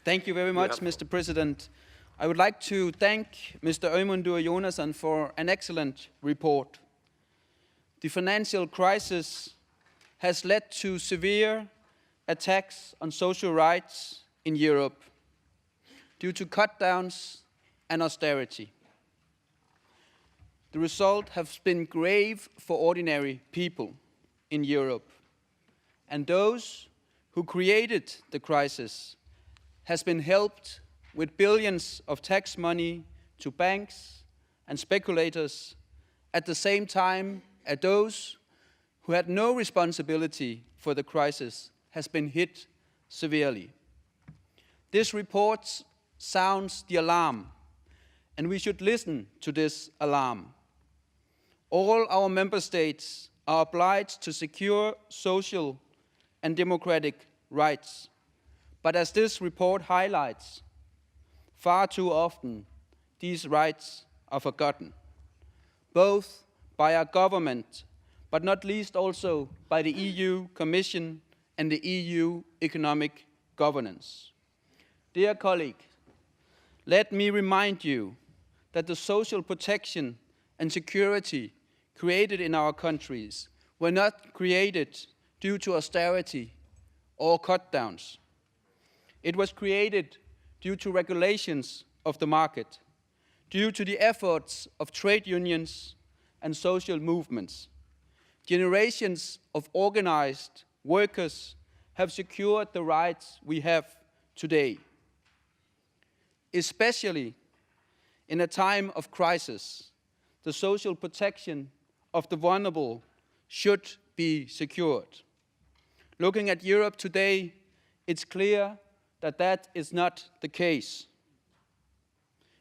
Thank you very much, Mr. President. I would like to thank Mr. Øymundur Jónasson for an excellent report. The financial crisis has led to severe attacks on social rights in Europe due to cutdowns and austerity. The result has been grave for ordinary people in Europe, and those who created the crisis has been helped with billions of tax money to banks and speculators, at the same time as those who had no responsibility for the crisis has been hit severely. This report sounds the alarm, and we should listen to this alarm. All our member states are obliged to secure social and democratic rights. But as this report highlights, far too often these rights are forgotten, both by our government, but not least also by the EU Commission and the EU economic governance. Dear colleague, let me remind you that the social protection and security created in our countries were not created due to austerity or cutdowns. It was created due to regulations of the market, due to the efforts of trade unions and social movements. Generations of organized workers have secured the rights we have today. Especially in a time of crisis, the social protection of the vulnerable should be secured. Looking at Europe today, it's clear that that is not the case.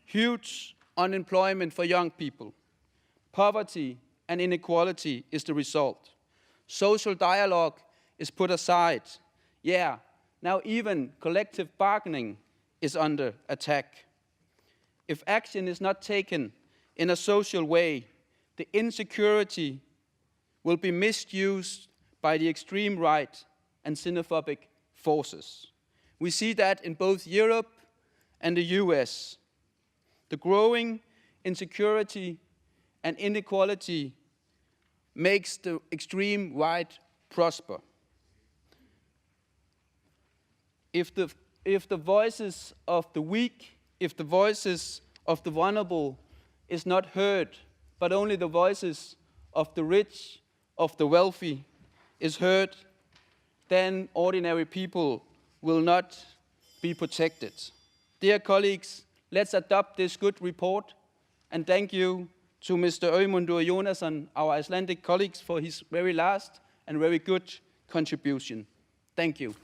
Huge unemployment for young people, poverty and inequality is the result. Social dialogue is put aside. Yeah, now even collective bargaining is under attack. If action is not taken in a social way, the insecurity will be misused by the extreme right and xenophobic forces. We see that in both Europe and the US. The growing insecurity and inequality makes the extreme right prosper. If the voices of the weak, if the voices of the vulnerable is not heard, but only the voices of the rich, of the wealthy is heard, then ordinary people will not be protected. Dear colleagues, let's adopt this good report, and thank you to Mr. Øymundur Jónasson, our Icelandic colleagues, for his very last and very good contribution. Thank you.